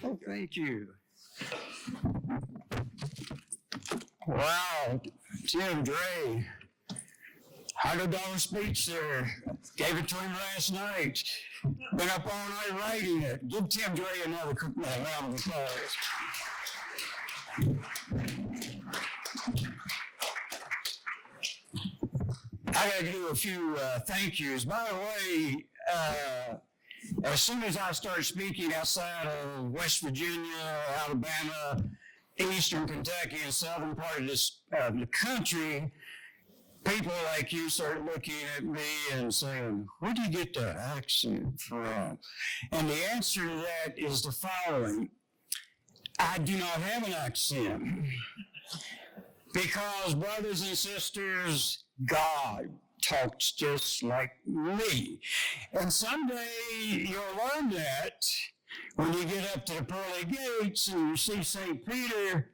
Oh, thank you. Wow, Tim Dre, $100 speech there. Gave it to him last night. Been up all night writing it. Give Tim Dre another round of applause. I got to do a few thank yous. By the way, as soon as I start speaking outside of West Virginia, Alabama, Eastern Kentucky, and southern part of the country, people like you start looking at me and saying, where do you get that accent from? And the answer to that is the following. I do not have an accent. Because, brothers and sisters, God talks just like me. And someday you'll learn that when you get up to the pearly gates and you see St. Peter,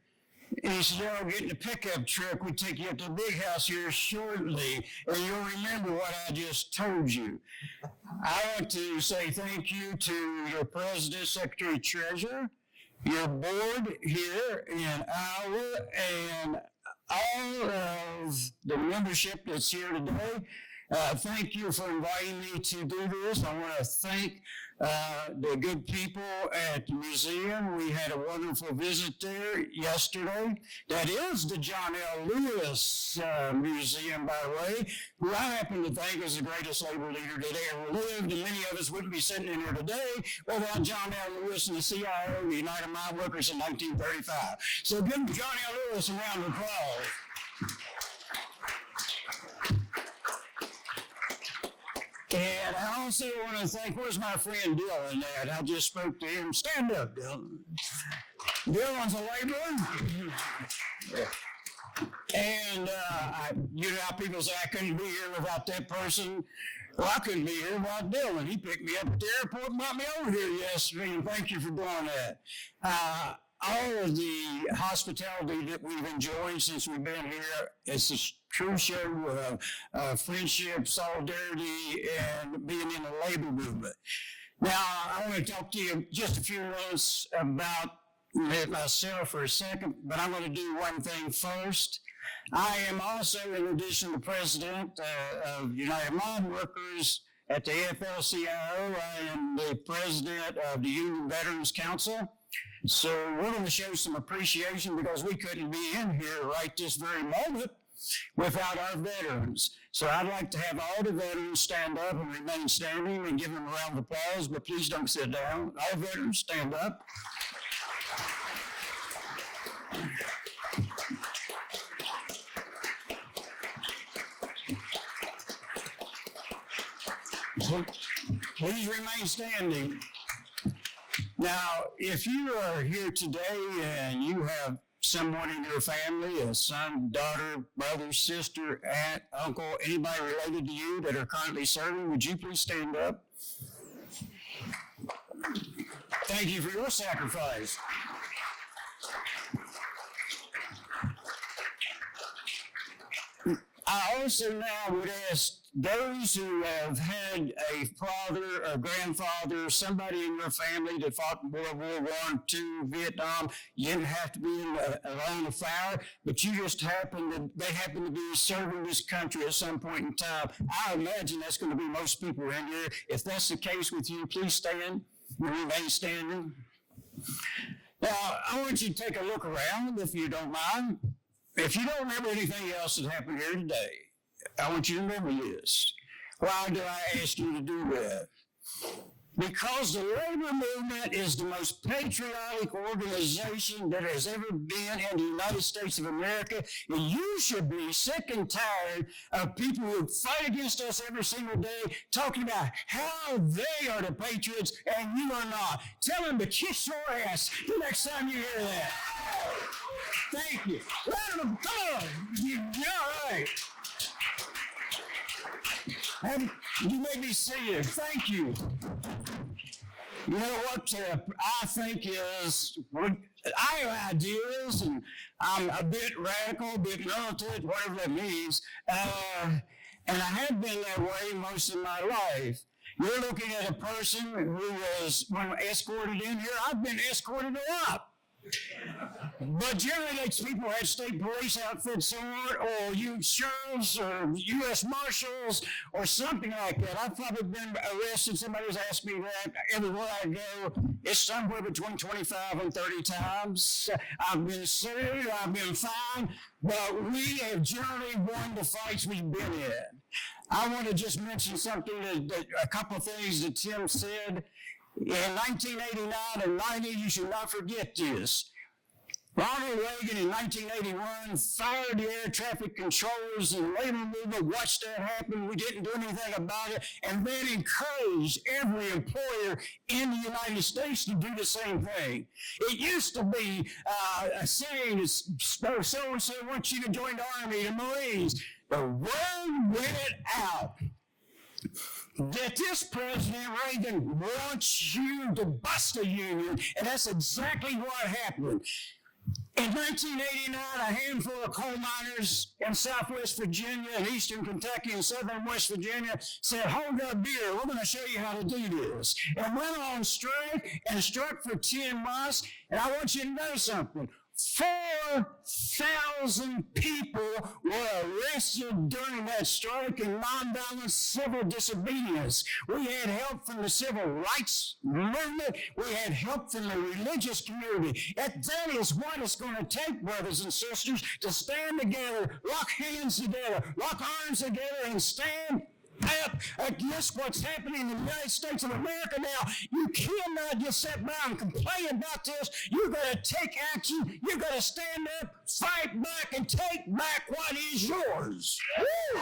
and he says, "Oh, get in the pickup truck. We'll take you up to the big house here shortly." And you'll remember what I just told you. I want to say thank you to your president, secretary, treasurer, your board here in Iowa, and all of the membership that's here today. Thank you for inviting me to do this. I want to thank the good people at the museum. We had a wonderful visit there yesterday. That is the John L. Lewis Museum, by the way, who I happen to think is the greatest labor leader that ever lived, and many of us wouldn't be sitting in here today without John L. Lewis and the CIO, the United Mine Workers, in 1935. So give John L. Lewis a round of applause. And I also want to thank, where's my friend Dylan at? I just spoke to him. Stand up, Dylan. Dylan's a laborer. And you know how people say, I couldn't be here without that person. Well, I couldn't be here without Dylan. He picked me up at the airport and brought me over here yesterday, and thank you for doing that. All of the hospitality that we've enjoyed since we've been here, it's a true show of friendship, solidarity, and being in the labor movement. Now, I want to talk to you just a few minutes about myself for a second, but I'm going to do one thing first. I am also, in addition to president of United Mine Workers at the AFL-CIO, I am the president of the Union Veterans Council. So we're going to show some appreciation because we couldn't be in here right this very moment without our veterans. So I'd like to have all the veterans stand up and remain standing and give them a round of applause, but please don't sit down. All veterans stand up. Please remain standing. Now, if you are here today and you have someone in your family, a son, daughter, brother, sister, aunt, uncle, anybody related to you that are currently serving, would you please stand up? Thank you for your sacrifice. I also now would ask those who have had a father or grandfather, somebody in your family that fought in World War I, II, Vietnam, you didn't have to be in a line of fire, but you just they happen to be serving this country at some point in time. I imagine that's going to be most people in here. If that's the case with you, please stand and remain standing. Now, I want you to take a look around, if you don't mind. If you don't remember anything else that happened here today, I want you to remember this. Why do I ask you to do that? Because the labor movement is the most patriotic organization that has ever been in the United States of America, and you should be sick and tired of people who fight against us every single day talking about how they are the patriots and you are not. Tell them to kiss your ass the next time you hear that. Thank you. Let them, come on. You're all right. You made me see you. Thank you. You know what I think is, I have ideas, and I'm a bit radical, a bit militant, whatever that means, and I have been that way most of my life. You're looking at a person who was escorted in here. I've been escorted a lot. But generally, people had state police outfits on, or sheriffs, or U.S. Marshals, or something like that. I've probably been arrested. Somebody's asked me that. Everywhere I go, it's somewhere between 25 and 30 times. I've been sued. I've been fined. But we have generally won the fights we've been in. I want to just mention something, a couple of things that Tim said. In 1989 and 90, you should not forget this. Ronald Reagan in 1981 fired the air traffic controllers and labor movement, watched that happen. We didn't do anything about it, and then encouraged every employer in the United States to do the same thing. It used to be a saying, so-and-so wants you to join the Army, the Marines. The word went out that this President Reagan wants you to bust a union, and that's exactly what happened. In 1989, a handful of coal miners in Southwest Virginia and Eastern Kentucky and Southern West Virginia said, hold up beer, we're going to show you how to do this. And went on strike and struck for 10 months. And I want you to know something. 4,000 people were arrested during that strike in nonviolent civil disobedience. We had help from the civil rights movement. We had help from the religious community. And that is what it's going to take, brothers and sisters, to stand together, lock hands together, lock arms together, and stand up against what's happening in the United States of America now. You cannot just sit by and complain about this. You've got to take action. You've got to stand up, fight back, and take back what is yours. Woo!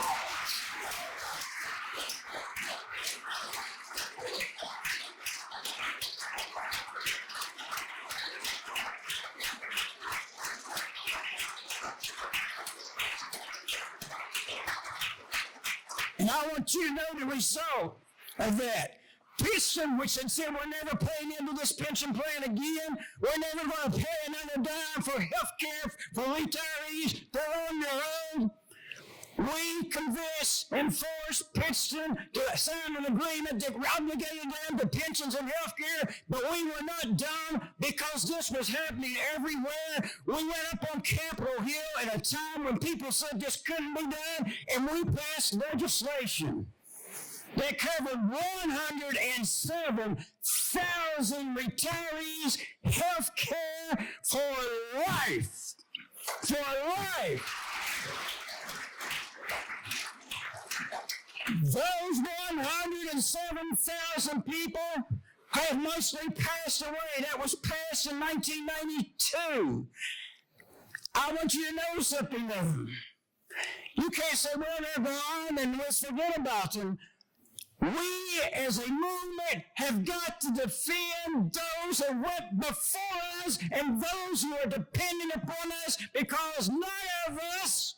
And I want you to know the result of that. Piston, which said we're never paying into this pension plan again. We're never going to pay another dime for health care for retirees. They're on their own. We convinced and forced Pittston to sign an agreement that obligated them to pensions and health care, but we were not done because this was happening everywhere. We went up on Capitol Hill at a time when people said this couldn't be done, and we passed legislation that covered 107,000 retirees health care for life. For life. Those 107,000 people have mostly passed away. That was passed in 1992. I want you to know something, though. You can't say, well, they're gone and let's forget about them. We, as a movement, have got to defend those who went before us and those who are dependent upon us, because none of us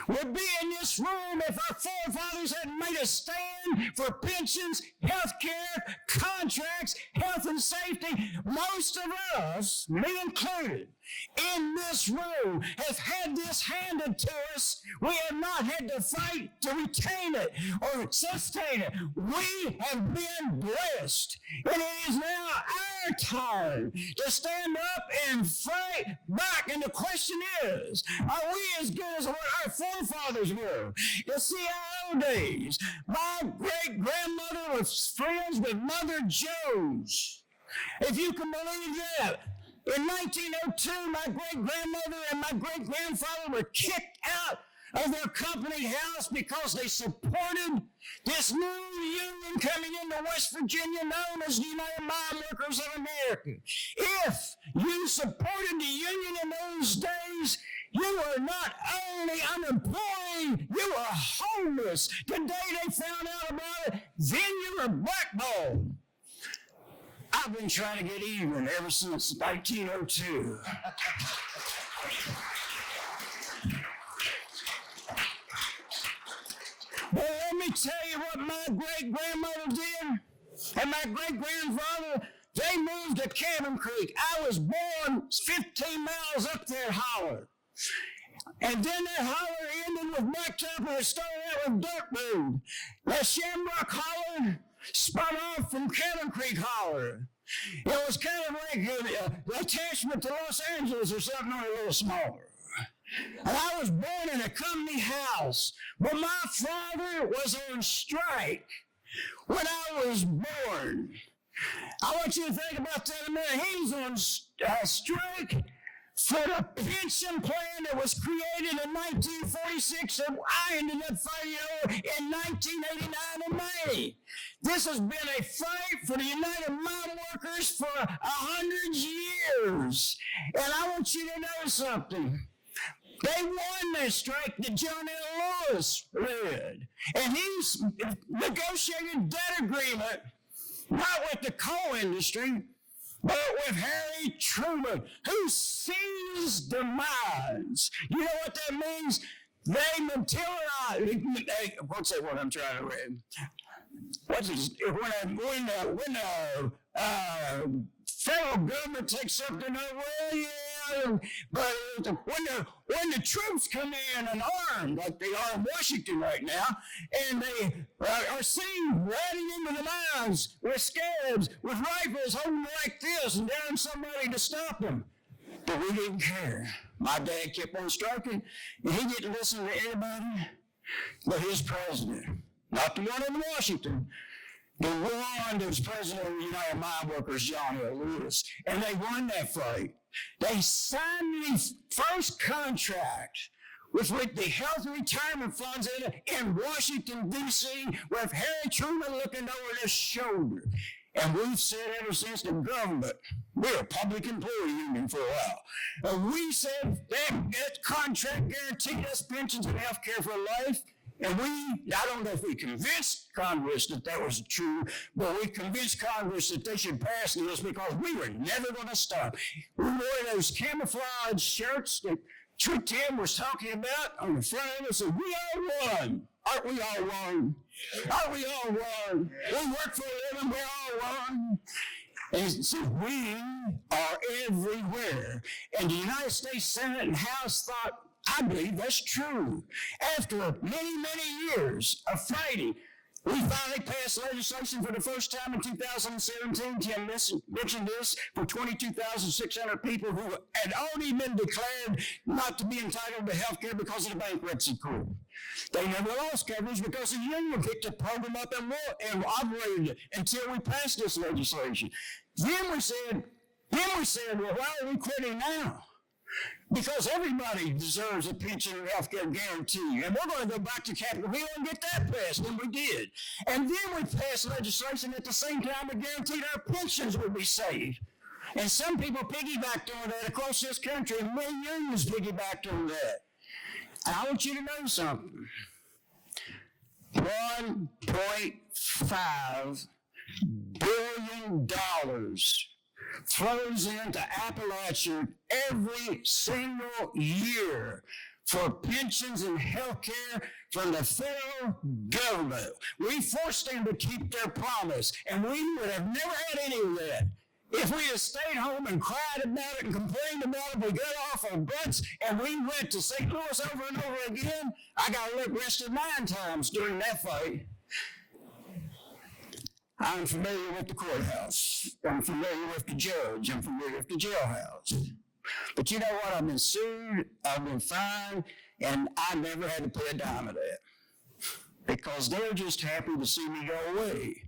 would be in this room if our forefathers hadn't made a stand for pensions, health care, contracts, health and safety. Most of us, me included, in this room have had this handed to us. We have not had to fight to retain it or sustain it. We have been blessed. And it is now our time to stand up and fight back. And the question is, are we as good as what our forefathers were? The CIO days. My great-grandmother was friends with Mother Jones. If you can believe that. In 1902, my great-grandmother and my great-grandfather were kicked out of their company house because they supported this new union coming into West Virginia known as the United Mine Workers of America. If you supported the union in those days, you were not only unemployed, you were homeless. The day they found out about it, then you were blackballed. I've been trying to get even ever since 1902. But let me tell you what my great-grandmother did and my great-grandfather. They moved to Cabin Creek. I was born 15 miles up that holler. And then that holler ended with blacktop and it started out with dirt road. That Shamrock Holler spun off from Cabin Creek Holler. It was kind of like an attachment to Los Angeles or something, only a little smaller. And I was born in a company house, but my father was on strike when I was born. I want you to think about that a minute. He was on strike for the pension plan that was created in 1946 that I ended up fighting over in 1989 in May. This has been a fight for the United Mine Workers for 100 years. And I want you to know something. They won that strike that John L. Lewis led. And he's negotiated that agreement not with the coal industry, but with Harry Truman, who seized the mines. You know what that means? They materialized. What's that word I'm trying to read? What's this? When the federal government takes something away, but when the troops come in and armed, like they are in Washington right now, and they are seen riding into the mines with scabs, with rifles holding like this, and daring somebody to stop them. But we didn't care. My dad kept on striking, and he didn't listen to anybody but his president. Not the one in Washington, the one that was president of the United Mine Workers, John L. Lewis. And they won that fight. They signed the first contract with the health retirement funds in Washington, D.C., with Harry Truman looking over their shoulder. And we've said ever since the government, we're a public employee union for a while. And we said that contract guaranteed us pensions and health care for life. And I don't know if we convinced Congress that was true, but we convinced Congress that they should pass this because we were never going to stop. We wore those camouflage shirts that True Tim was talking about on the front of us, and we all won. Aren't we all won? Aren't we all won? We work for a living, we all won. And so we are everywhere. And the United States Senate and House thought, I believe that's true. After many, many years of fighting, we finally passed legislation for the first time in 2017. Tim mentioned this for 22,600 people who had already been declared not to be entitled to health care because of the bankruptcy court. They never lost coverage because the union picked the program up and operated it until we passed this legislation. Then we said, well, why are we quitting now? Because everybody deserves a pension and health care guarantee. And we're going to go back to Capitol Hill and get that passed, and we did. And then we passed legislation at the same time that guaranteed our pensions would be saved. And some people piggybacked on that across this country, and many unions piggybacked on that. And I want you to know something. $1.5 billion flows into Appalachia every single year for pensions and health care from the federal government. We forced them to keep their promise, and we would have never had any of that. If we had stayed home and cried about it and complained about it, we got off our butts and we went to St. Louis over and over again. I got arrested 9 times during that fight. I'm familiar with the courthouse. I'm familiar with the judge. I'm familiar with the jailhouse. But you know what? I've been sued, I've been fined, and I never had to pay a dime of that because they're just happy to see me go away.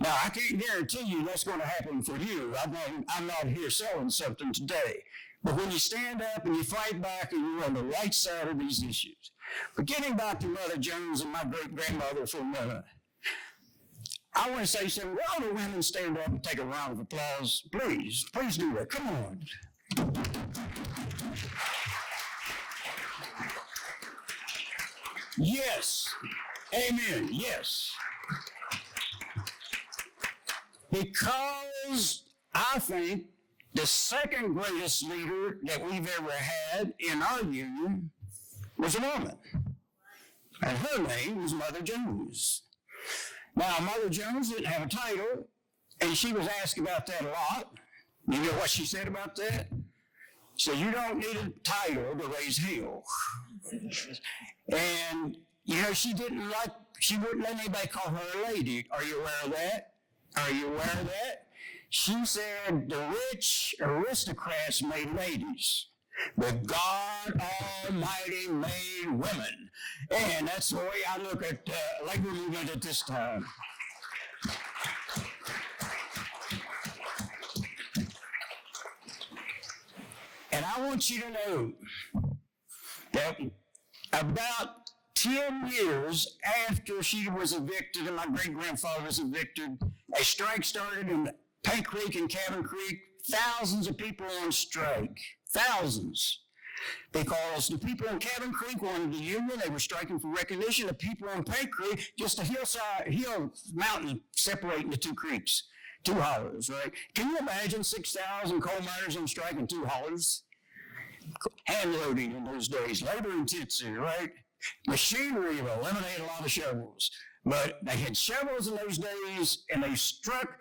Now, I can't guarantee you that's going to happen for you. I'm not here selling something today. But when you stand up and you fight back and you're on the right side of these issues. But getting back to Mother Jones and my great-grandmother for a minute, I want to say something. Will all the women stand up and take a round of applause? Please do that. Come on. Yes. Amen. Yes. Because I think the second greatest leader that we've ever had in our union was a woman. And her name was Mother Jones. Now, Mother Jones didn't have a title, and she was asked about that a lot. You know what she said about that? She said, you don't need a title to raise hell. And you know, she wouldn't let anybody call her a lady. Are you aware of that? Are you aware of that? She said the rich aristocrats made ladies, but God Almighty made women. And that's the way I look at labor movement at this time. And I want you to know that about 10 years after she was evicted and my great-grandfather was evicted, a strike started in Paint Creek and Cabin Creek. Thousands of people on strike. Thousands. Because the people in Cabin Creek wanted the union. They were striking for recognition. The people in Paint Creek, just a hill mountain separating the two creeks. Two hollers, right? Can you imagine 6,000 coal miners on strike in two hollers? Hand loading in those days, labor intensive, right? Machinery eliminated a lot of shovels. But they had shovels in those days, and they struck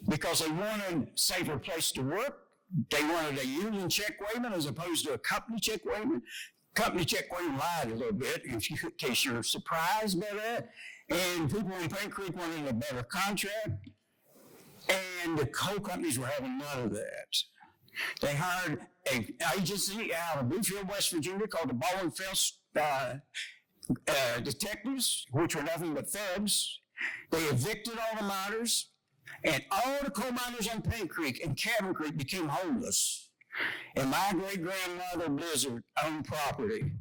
because they wanted a safer place to work. They wanted a union check weighman as opposed to a company check weighman. Company check weighman lied a little bit, in case you're surprised by that. And people in Paint Creek wanted a better contract. And the coal companies were having none of that. They hired an agency out of Bluefield, West Virginia called the Baldwin Phelps Detectives, which were nothing but thugs. They evicted all the miners, and all the coal miners on Paint Creek and Cabin Creek became homeless. And my great-grandmother Blizzard owned property,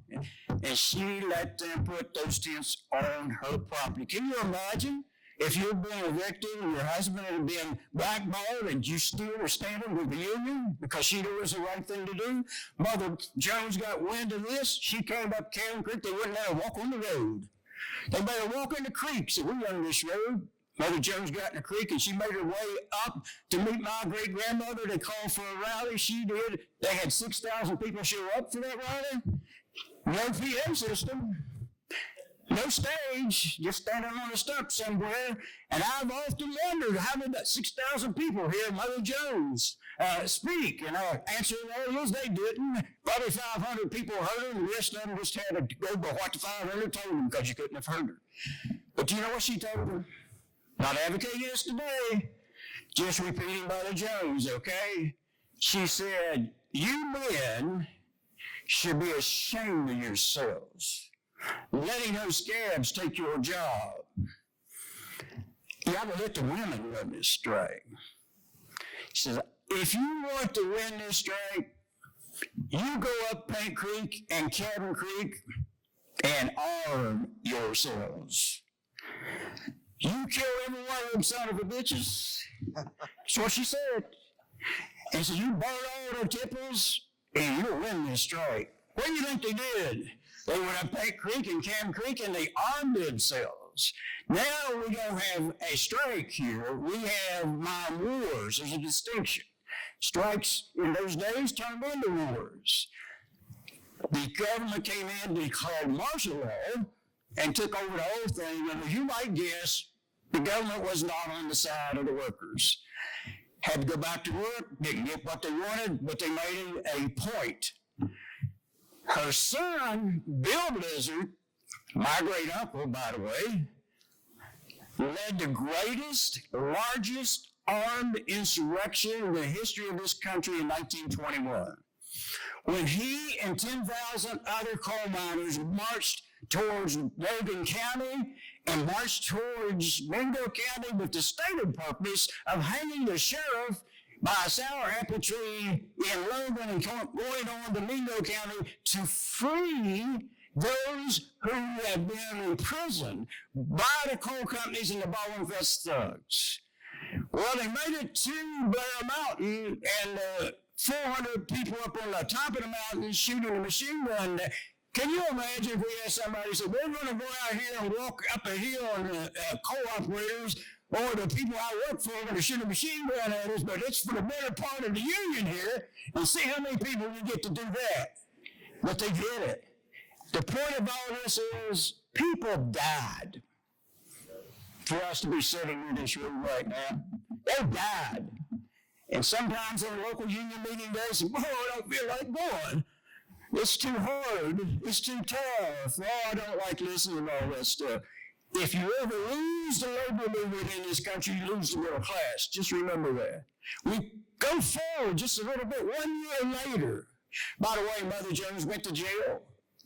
and she let them put those tents on her property. Can you imagine? If you'd been evicted and your husband had been blackballed and you still were standing with the union because she knew it was the right thing to do, Mother Jones got wind of this. She came up Cabin Creek. They wouldn't let her walk on the road. They made her walk in the creek. So we run this road. Mother Jones got in the creek and she made her way up to meet my great-grandmother. They called for a rally. She did. They had 6,000 people show up for that rally. No PM system. No stage, just standing on a stump somewhere. And I've often wondered, how did that 6,000 people hear Mother Jones speak? And answering those, they didn't. Probably 500 people heard her, and the rest of them just had to go by what the 500 told them because you couldn't have heard her. But do you know what she told them? Not advocating this today, just repeating Mother Jones, okay? She said, you men should be ashamed of yourselves, letting those scabs take your job. You ought to let the women run this strike. She says, if you want to win this strike, you go up Paint Creek and Cabin Creek and arm yourselves. You kill every one of them son of a bitches. That's what she said. And so you burn all their tipples and you'll win this strike. What do you think they did? They went up Paint Creek and Cabin Creek and they armed themselves. Now we don't have a strike here. We have mine wars. There's a distinction. Strikes in those days turned into wars. The government came in, declared martial law, and took over the whole thing. And as you might guess, the government was not on the side of the workers. Had to go back to work, didn't get what they wanted, but they made it a point. Her son, Bill Blizzard, my great uncle, by the way, led the greatest, largest armed insurrection in the history of this country in 1921. When he and 10,000 other coal miners marched towards Logan County and marched towards Mingo County with the stated purpose of hanging the sheriff by a sour apple tree in Logan and going on to Mingo County to free those who had been imprisoned by the coal companies and the Baldwin Phelps thugs. Well, they made it to Blair Mountain, and 400 people up on the top of the mountain shooting a machine gun. Can you imagine if we had somebody say, we're going to go out here and walk up a hill and coal operators or the people I work for are going to shoot a machine gun at us, but it's for the better part of the union here, and see how many people we get to do that. But they did it. The point of all this is people died for us to be sitting in this room right now. They died. And sometimes in a local union meeting, they say, boy, I don't feel like going. It's too hard. It's too tough. Oh, I don't like listening to all that stuff. If you ever lose the labor movement in this country, you lose the middle class. Just remember that. We go forward just a little bit 1 year later. By the way, Mother Jones went to jail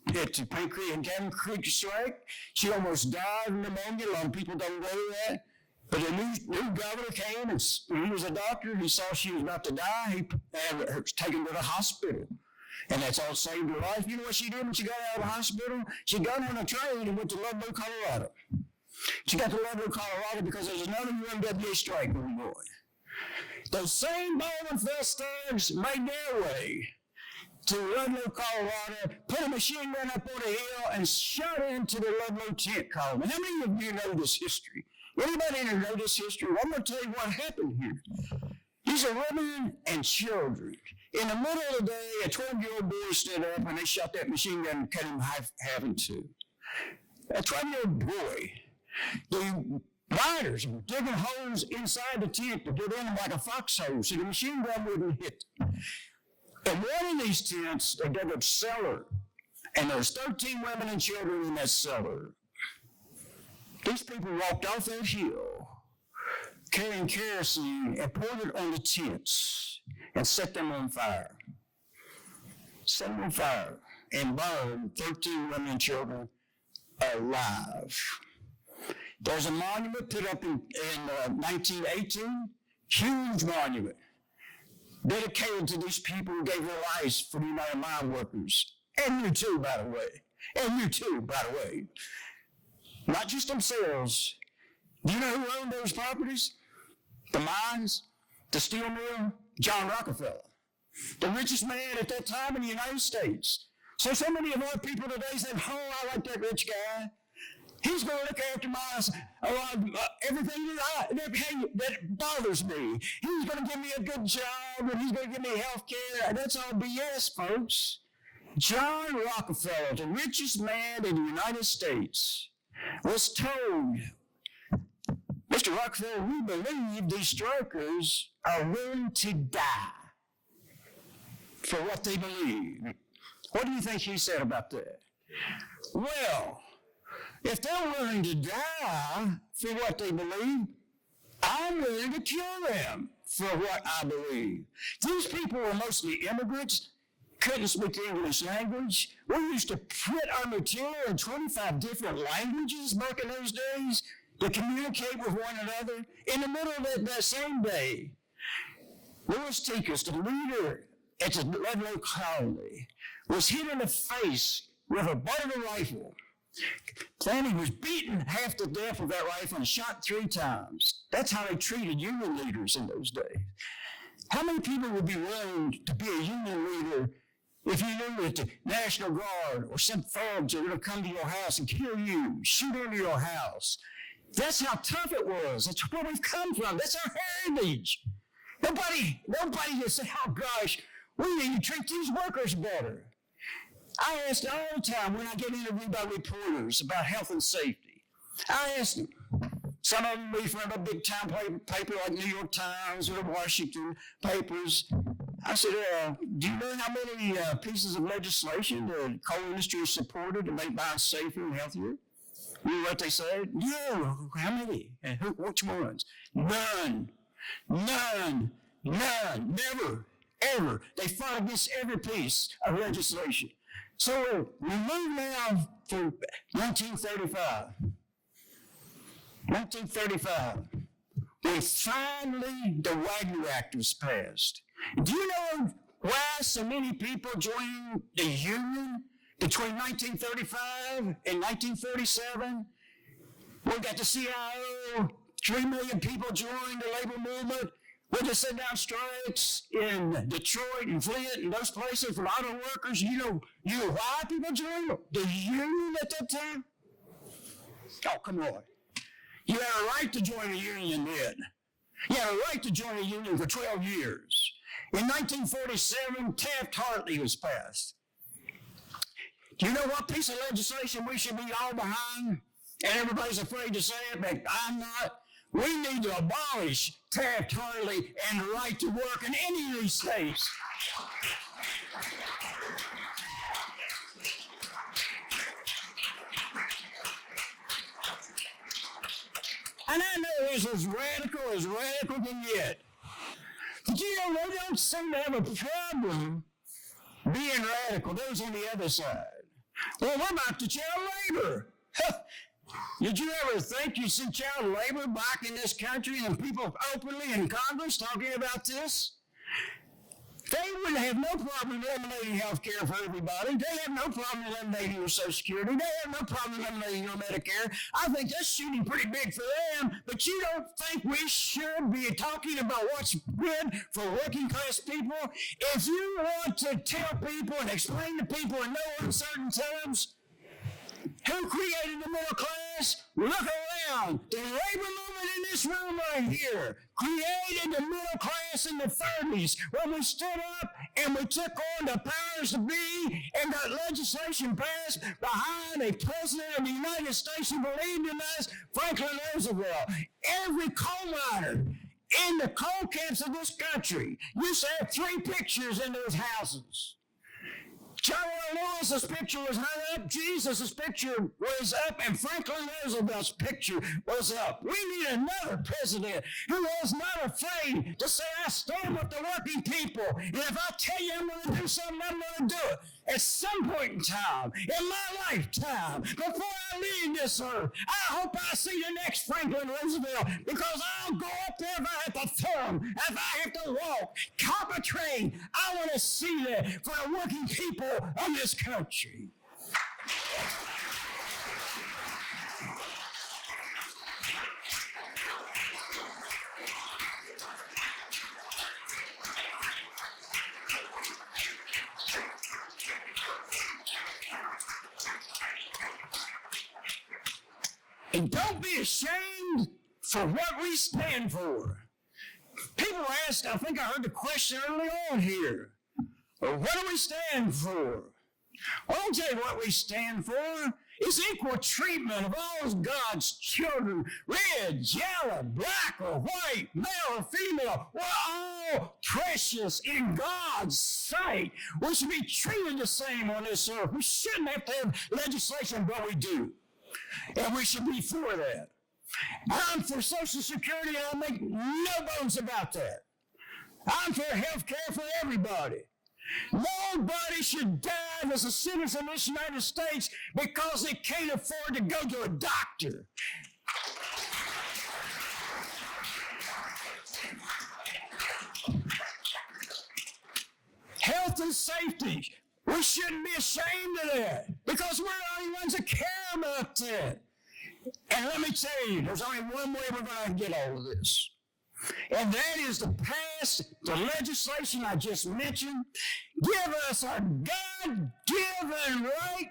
at the Pancreas Creek strike. She almost died of pneumonia. A lot of people don't know that. But a new governor came, and he was a doctor. He saw she was about to die. He had her taken to the hospital. And that's all saved her life. You know what she did when she got out of the hospital? She got on a train and went to Ludlow, Colorado. She got to Ludlow, Colorado because there's another UMWA strike going on. Those same ball-and-fist thugs made their way to Ludlow, Colorado, put a machine gun up on a hill, and shot into the Ludlow tent column. How many of you know this history? Anybody know this history? Well, I'm going to tell you what happened here. These are women and children. In the middle of the day, a 12-year-old boy stood up and they shot that machine gun and cut him half in two. A 12-year-old boy. The riders were digging holes inside the tent to get in them like a foxhole so the machine gun wouldn't hit them. In one of these tents, they dug a cellar, and there was 13 women and children in that cellar. These people walked off that hill, carrying kerosene, and poured it on the tents and set them on fire. Set them on fire and burned 13 women and children alive. There's a monument put up in 1918, huge monument, dedicated to these people who gave their lives for the United Mine Workers. And you too, by the way. And you too, by the way. Not just themselves. Do you know who owned those properties? The mines, the steel mill, John Rockefeller. The richest man at that time in the United States. So many of our people today say, oh, I like that rich guy. He's going to look after everything that bothers me. He's going to give me a good job, and he's going to give me health care. That's all BS, folks. John Rockefeller, the richest man in the United States, was told, Mr. Rockefeller, we believe these strikers are willing to die for what they believe. What do you think he said about that? Well, if they're willing to die for what they believe, I'm willing to kill them for what I believe. These people were mostly immigrants, couldn't speak the English language. We used to print our material in 25 different languages back in those days to communicate with one another. In the middle of that same day, Louis Tikas, the leader at the Ludlow colony, was hit in the face with a butt of a rifle. Then he was beaten half to death with that rifle and shot 3 times. That's how they treated union leaders in those days. How many people would be willing to be a union leader if you knew that the National Guard or some thugs are going to come to your house and kill you, shoot into your house? That's how tough it was. That's where we've come from. That's our heritage. Nobody will say, oh gosh, we need to treat these workers better. I ask all the time when I get interviewed by reporters about health and safety. I ask them, some of them be from a big time paper like New York Times or the Washington papers. I said, do you know how many pieces of legislation the coal industry has supported to make mines safer and healthier? You know what they said? No. How many? And which ones? None. Never, ever. They fought against every piece of legislation. So we move now to 1935. 1935. When finally the Wagner Act was passed. Do you know why so many people joined the Union between 1935 and 1947? We got the CIO, 3 million people joined the labor movement. We just set down strikes in Detroit and Flint and those places for auto workers. You know why people joined the Union at that time? Oh, come on. You had a right to join a union then. You had a right to join a union for 12 years. In 1947, Taft-Hartley was passed. Do you know what piece of legislation we should be all behind? And everybody's afraid to say it, but I'm not. We need to abolish Taft-Hartley and the right to work in any of these states. And I know it's as radical can get. But you know, they don't seem to have a problem being radical. Those on the other side. Well, what about the child labor? Did you ever think you see child labor back in this country and people openly in Congress talking about this? They would have no problem eliminating health care for everybody. They have no problem eliminating your Social Security. They have no problem eliminating your Medicare. I think that's shooting pretty big for them, but you don't think we should be talking about what's good for working class people? If you want to tell people and explain to people in no uncertain terms who created the middle class, look around. The labor movement in this room right here created the middle class in the 30s when we stood up and we took on the powers to be and got legislation passed behind a president of the United States who believed in us, Franklin Roosevelt. Every coal miner in the coal camps of this country used to have 3 pictures in those houses. John Lewis's picture was hung up, Jesus' picture was up, and Franklin Roosevelt's picture was up. We need another president who is not afraid to say, I stand with the working people, and if I tell you I'm going to do something, I'm going to do it. At some point in time, in my lifetime, before I leave this earth, I hope I see the next Franklin Roosevelt, because I'll go up there if I have to film, if I have to walk, cop a train. I want to see that for the working people of this country. And don't be ashamed for what we stand for. People ask, I think I heard the question early on here, well, what do we stand for? Well, I'll tell you what we stand for. It's equal treatment of all God's children, red, yellow, black, or white, male or female. We're all precious in God's sight. We should be treated the same on this earth. We shouldn't have to have legislation, but we do. And we should be for that. I'm for Social Security, and I'll make no bones about that. I'm for health care for everybody. Nobody should die as a citizen of the United States because they can't afford to go to a doctor. Health and safety. We shouldn't be ashamed of that because we're the only ones that care about that. And let me tell you, there's only one way we're going to get all of this. And that is to pass the legislation I just mentioned, give us our God-given right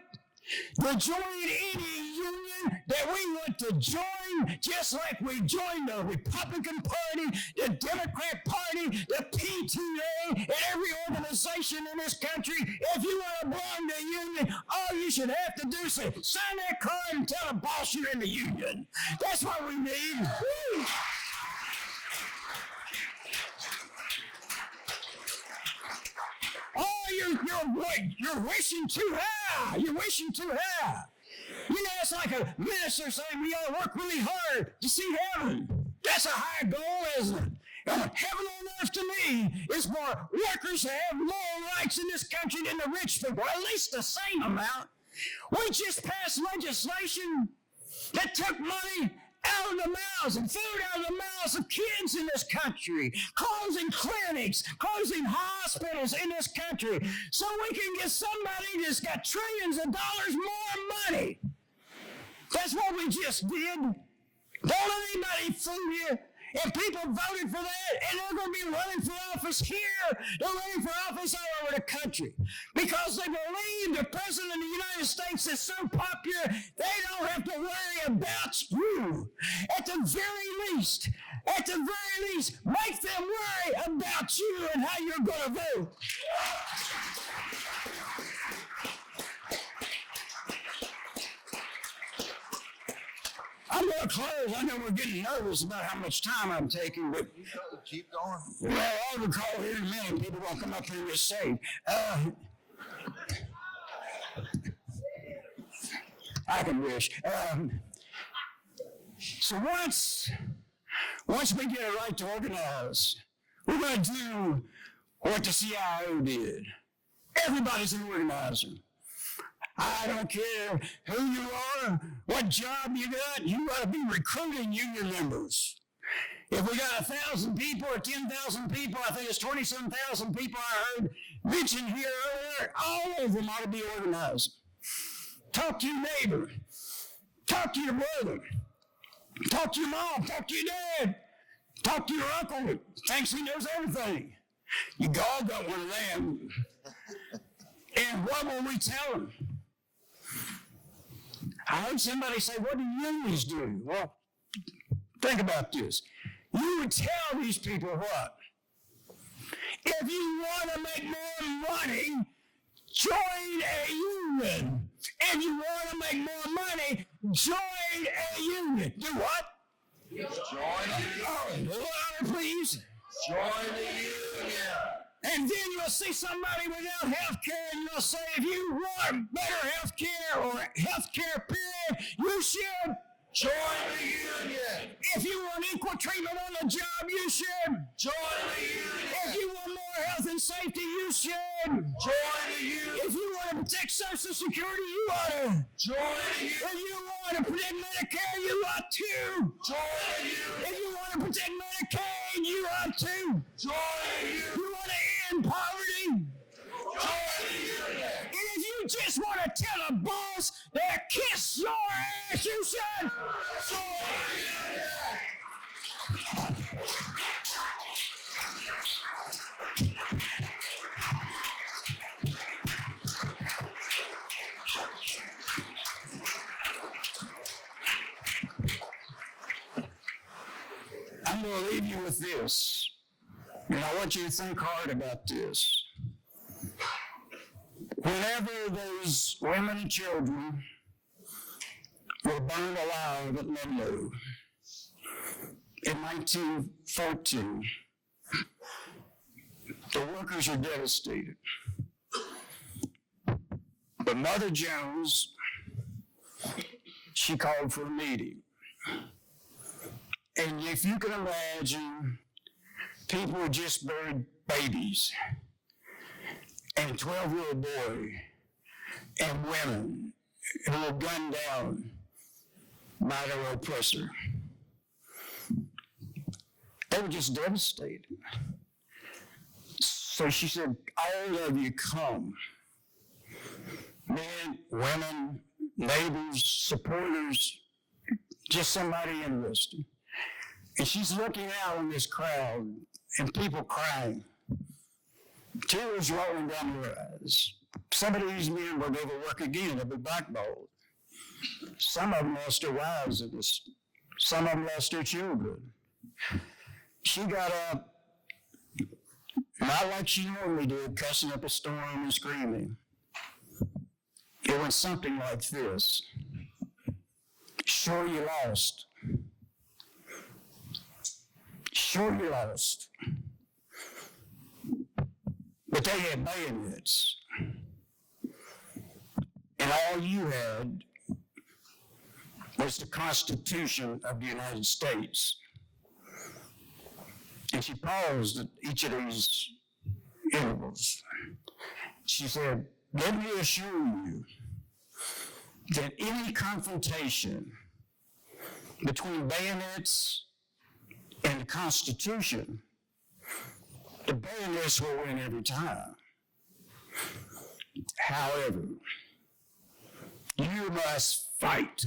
to join any union that we want to join, just like we joined the Republican Party, the Democrat Party, the PTA, and every organization in this country. If you want to belong to a union, all you should have to do is say, sign that card and tell the boss you're in the union. That's what we need. Woo! You're wishing too high. You're wishing too high. You know, it's like a minister saying we ought to work really hard to see heaven. That's a high goal, isn't it? Heaven on earth to me is for workers to have more rights in this country than the rich people, at least the same amount. We just passed legislation that took money out of the mouths and food out of the mouths of kids in this country, closing clinics, closing hospitals in this country, so we can get somebody that's got trillions of dollars more money. That's what we just did. Don't let anybody fool you. And people voted for that, and they're going to be running for office here. They're running for office all over the country because they believe the president of the United States is so popular, they don't have to worry about you. At the very least, make them worry about you and how you're going to vote. I'm going to close. I know we're getting nervous about how much time I'm taking, but keep going. Well, I'll recall here in a minute. People won't come up here and get saved. I can wish. So once we get it right to organize, we're going to do what the CIO did. Everybody's an organizer. I don't care who you are, what job you got to be recruiting union members. If we got 1,000 people or 10,000 people, I think it's 27,000 people I heard mentioned here earlier, all of them ought to be organized. Talk to your neighbor. Talk to your brother. Talk to your mom. Talk to your dad. Talk to your uncle that thinks he knows everything. You all got one of them. And what will we tell them? I heard somebody say, what do unions do? Well, think about this. You would tell these people what? If you want to make more money, join a union. If you want to make more money, join a union. Do what? Join a union. Louder, please. Join the union. And then you'll see somebody without health care, and you'll say, if you want better health care or health care period, you should join the union. If you want equal treatment on the job, you should join the union. If you want more health and safety, you should join the union. If you want to protect Social Security, you ought to join the union. If you want to protect Medicare, you ought to join the union. If you want to protect Medicaid, you ought to join the union. You want to end poverty, join the union. And if you just want to tell a boss that kiss your ass, you should join the union. I'm going to leave you with this, and I want you to think hard about this. Whenever those women and children were burned alive at Ludlow in 1914, the workers are devastated. But Mother Jones, she called for a meeting. And if you can imagine, people who just buried babies, and 12-year-old boy, and women who were gunned down by their oppressor. They were just devastated. So she said, all of you come. Men, women, neighbors, supporters, just somebody interested. And she's looking out on this crowd and people crying. Tears rolling down their eyes. Some of these men will never work again. They'll be blackballed. Some of them lost their wives in this. Some of them lost their children. She got up, not like she normally did, cussing up a storm and screaming. It went something like this. Sure you lost. Sure you lost. But they had bayonets. And all you had was the Constitution of the United States. And she paused at each of these intervals. She said, let me assure you that any confrontation between bayonets and the Constitution, the bayonets will win every time. However, you must fight.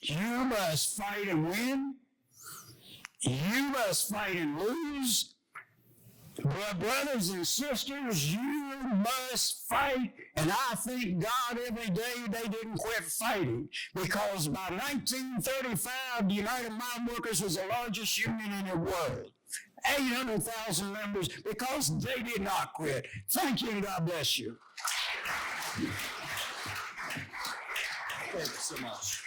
You must fight and win. You must fight and lose. But brothers and sisters, you must fight. And I thank God every day they didn't quit fighting. Because by 1935, the United Mine Workers was the largest union in the world. 800,000 members, because they did not quit. Thank you and God bless you. Thank you so much.